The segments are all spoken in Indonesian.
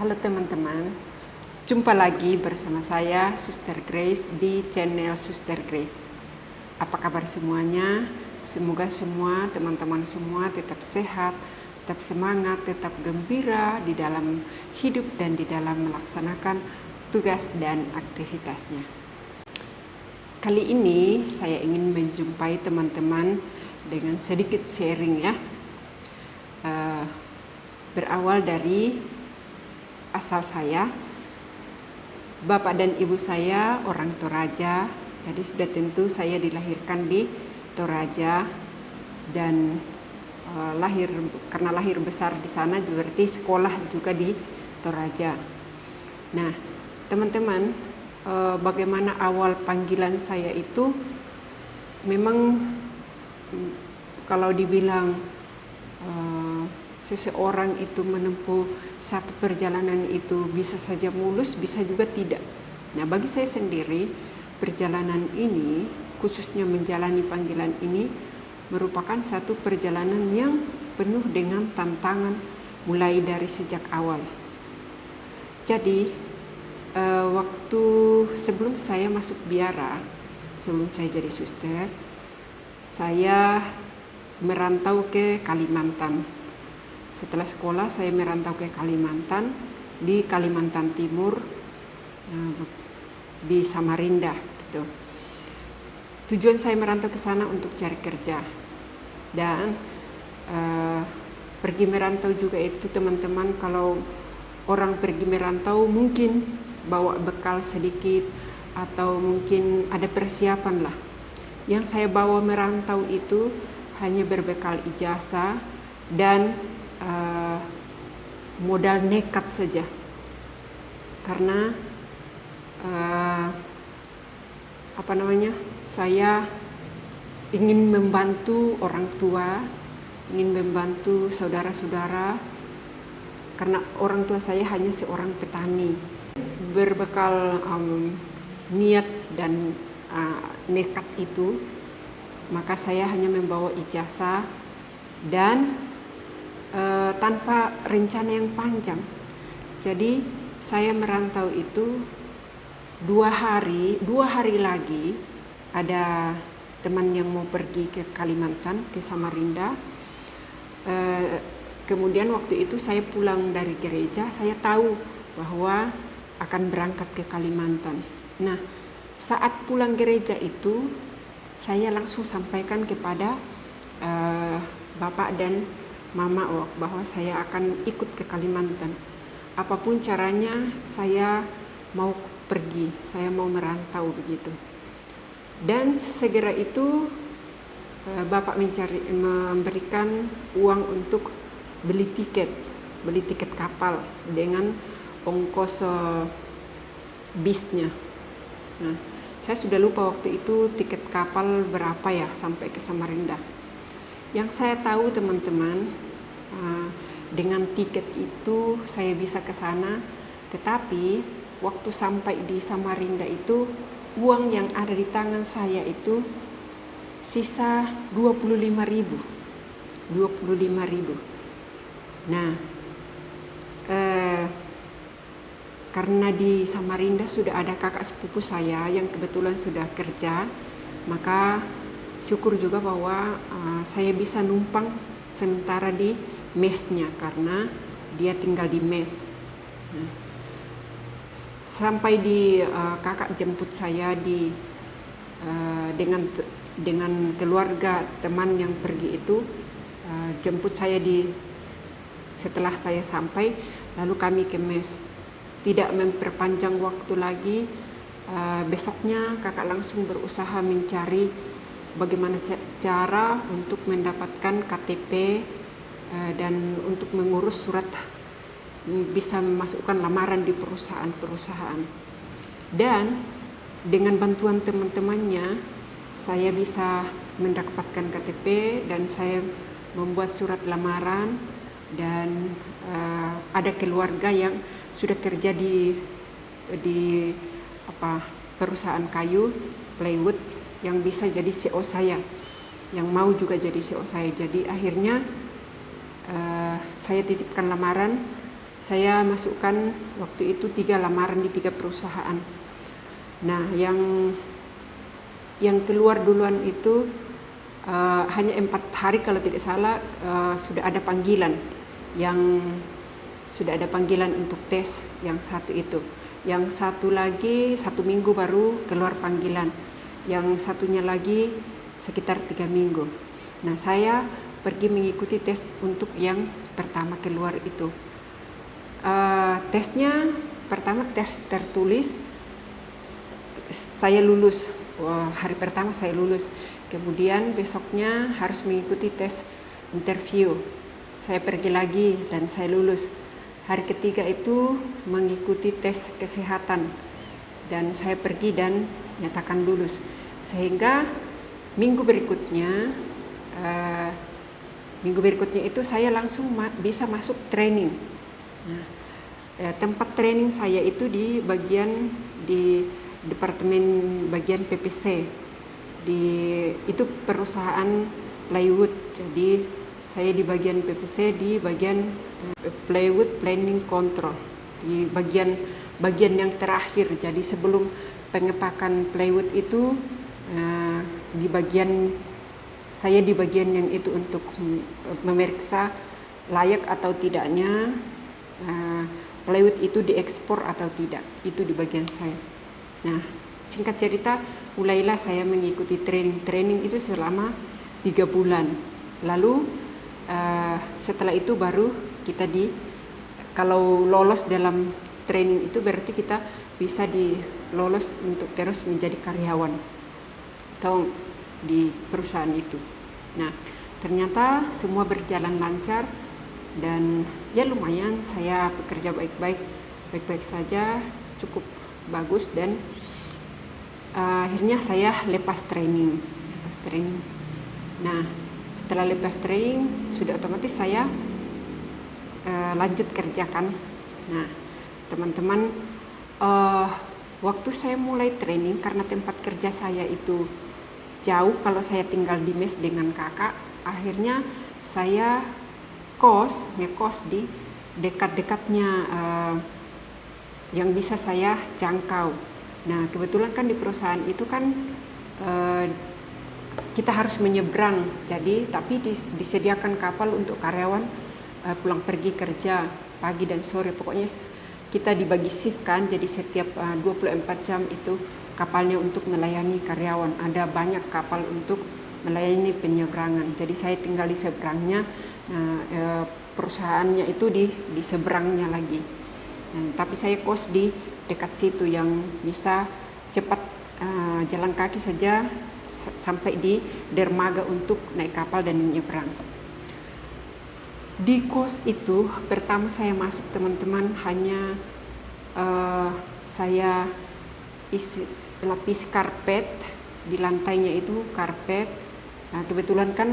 Halo teman-teman, jumpa lagi bersama saya Suster Grace di channel Suster Grace. Apa kabar semuanya? Semoga semua teman-teman semua tetap sehat, tetap semangat, tetap gembira di dalam hidup dan di dalam melaksanakan tugas dan aktivitasnya. Kali ini saya ingin menjumpai teman-teman dengan sedikit sharing ya. Berawal dari asal saya, bapak dan ibu saya orang Toraja, jadi sudah tentu saya dilahirkan di Toraja dan karena lahir besar di sana berarti sekolah juga di Toraja. Nah, teman-teman, bagaimana awal panggilan saya itu memang kalau dibilang seseorang itu menempuh satu perjalanan itu bisa saja mulus, bisa juga tidak. Nah, bagi saya sendiri, perjalanan ini, khususnya menjalani panggilan ini, merupakan satu perjalanan yang penuh dengan tantangan mulai dari sejak awal. Jadi, waktu sebelum saya masuk biara, sebelum saya jadi suster, saya merantau ke Kalimantan. Setelah sekolah saya merantau ke Kalimantan, di Kalimantan Timur, di Samarinda gitu. Tujuan saya merantau ke sana untuk cari kerja. Dan pergi merantau juga itu teman-teman, kalau orang pergi merantau mungkin bawa bekal sedikit atau mungkin ada persiapan lah. Yang saya bawa merantau itu hanya berbekal ijazah dan modal nekat saja, karena saya ingin membantu orang tua, ingin membantu saudara-saudara, karena orang tua saya hanya seorang petani. Berbekal niat dan nekat itu, maka saya hanya membawa ijazah dan tanpa rencana yang panjang. Jadi saya merantau itu 2 hari lagi ada teman yang mau pergi ke Kalimantan, ke Samarinda. Kemudian waktu itu saya pulang dari gereja, saya tahu bahwa akan berangkat ke Kalimantan. Nah, saat pulang gereja itu saya langsung sampaikan kepada bapak dan mama bahwa saya akan ikut ke Kalimantan. Apapun caranya saya mau pergi, saya mau merantau begitu. Dan segera itu bapak memberikan uang untuk beli tiket kapal dengan ongkos bisnya. Nah, saya sudah lupa waktu itu tiket kapal berapa ya sampai ke Samarinda. Yang saya tahu teman-teman, dengan tiket itu saya bisa ke sana, tetapi waktu sampai di Samarinda itu uang yang ada di tangan saya itu sisa 25.000. Nah, karena di Samarinda sudah ada kakak sepupu saya yang kebetulan sudah kerja, maka syukur juga bahwa saya bisa numpang sementara di mesnya karena dia tinggal di mes. Nah, sampai di kakak jemput saya dengan keluarga teman yang pergi itu, jemput saya setelah saya sampai, lalu kami ke mes. Tidak memperpanjang waktu lagi, besoknya kakak langsung berusaha mencari bagaimana cara untuk mendapatkan KTP dan untuk mengurus surat bisa memasukkan lamaran di perusahaan-perusahaan. Dan dengan bantuan teman-temannya saya bisa mendapatkan KTP dan saya membuat surat lamaran, dan ada keluarga yang sudah kerja di perusahaan kayu plywood yang bisa jadi CO saya, yang mau juga jadi CO saya. Jadi akhirnya saya titipkan lamaran saya masukkan waktu itu 3 lamaran di 3 perusahaan. Nah, yang keluar duluan itu hanya 4 hari kalau tidak salah sudah ada panggilan, untuk tes yang satu itu. Yang satu lagi 1 minggu baru keluar panggilan, yang satunya lagi sekitar 3 minggu. Nah, saya pergi mengikuti tes untuk yang pertama keluar itu. Tesnya pertama tes tertulis, saya lulus. Hari pertama saya lulus. Kemudian besoknya harus mengikuti tes interview. Saya pergi lagi dan saya lulus. Hari ketiga itu mengikuti tes kesehatan dan saya pergi dan nyatakan lulus. Sehingga minggu berikutnya itu saya langsung bisa masuk training. Nah, tempat training saya itu di departemen bagian PPC, itu perusahaan plywood. Jadi saya di bagian PPC, di bagian plywood planning control, di bagian yang terakhir. Jadi sebelum pengepakan plywood itu saya di bagian yang itu untuk memeriksa layak atau tidaknya plywood itu diekspor atau tidak. Itu di bagian saya. Nah, singkat cerita, mulailah saya mengikuti training itu selama 3 bulan. Lalu setelah itu baru kita kalau lolos dalam training itu berarti kita bisa lolos untuk terus menjadi karyawan atau di perusahaan itu. Nah, ternyata semua berjalan lancar dan ya lumayan, saya bekerja baik-baik saja, cukup bagus, dan akhirnya saya lepas training. Nah, setelah lepas training sudah otomatis saya lanjut kerjakan. Nah, teman-teman, waktu saya mulai training, karena tempat kerja saya itu jauh, kalau saya tinggal di mes dengan kakak, akhirnya saya ngekos di dekat-dekatnya yang bisa saya jangkau. Nah, kebetulan kan di perusahaan itu kan kita harus menyeberang, tapi disediakan kapal untuk karyawan pulang pergi kerja pagi dan sore. Pokoknya kita dibagi shift kan, jadi setiap 24 jam itu kapalnya untuk melayani karyawan. Ada banyak kapal untuk melayani penyeberangan. Jadi saya tinggal di seberangnya, perusahaannya itu di seberangnya lagi. Tapi saya kos di dekat situ yang bisa cepat jalan kaki saja sampai di dermaga untuk naik kapal dan menyeberang. Di kos itu pertama saya masuk, teman-teman, hanya saya lapis karpet, di lantainya itu karpet. Nah, kebetulan kan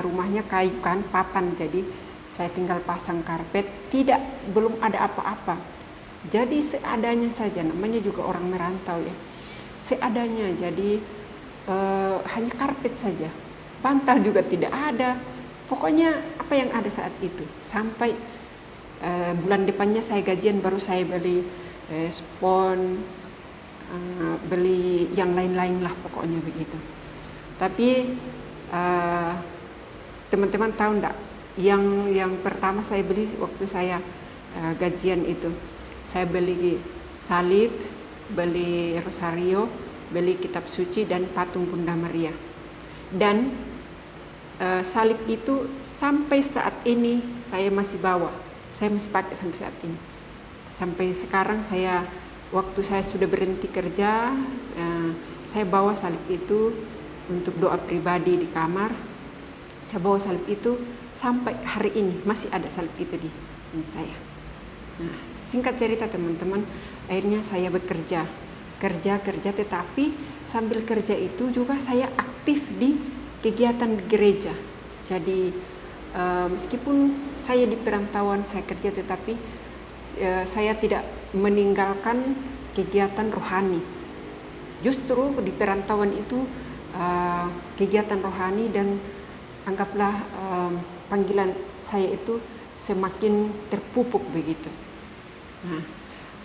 rumahnya kayu kan, papan, jadi saya tinggal pasang karpet, belum ada apa-apa. Jadi seadanya saja, namanya juga orang merantau ya, seadanya. Jadi hanya karpet saja, bantal juga tidak ada. Pokoknya apa yang ada saat itu. Sampai bulan depannya saya gajian, baru saya beli spon, beli yang lain-lain lah, pokoknya begitu. Tapi teman-teman tahu enggak, yang pertama saya beli waktu saya gajian itu, saya beli salib, beli rosario, beli kitab suci dan patung Bunda Maria. Dan salib itu sampai saat ini saya masih bawa, saya masih pakai sampai saat ini. Sampai sekarang waktu saya sudah berhenti kerja, saya bawa salib itu untuk doa pribadi di kamar. Saya bawa salib itu sampai hari ini, masih ada salib itu di saya. Nah, singkat cerita, teman-teman, akhirnya saya bekerja, tetapi sambil kerja itu juga saya aktif di kegiatan gereja. Jadi meskipun saya di perantauan, saya kerja, tetapi saya tidak meninggalkan kegiatan rohani. Justru di perantauan itu kegiatan rohani, dan anggaplah panggilan saya itu semakin terpupuk begitu. Nah,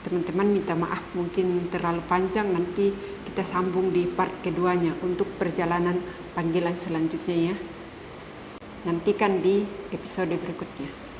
teman-teman minta maaf mungkin terlalu panjang, nanti kita sambung di part keduanya untuk perjalanan panggilan selanjutnya ya. Nantikan di episode berikutnya.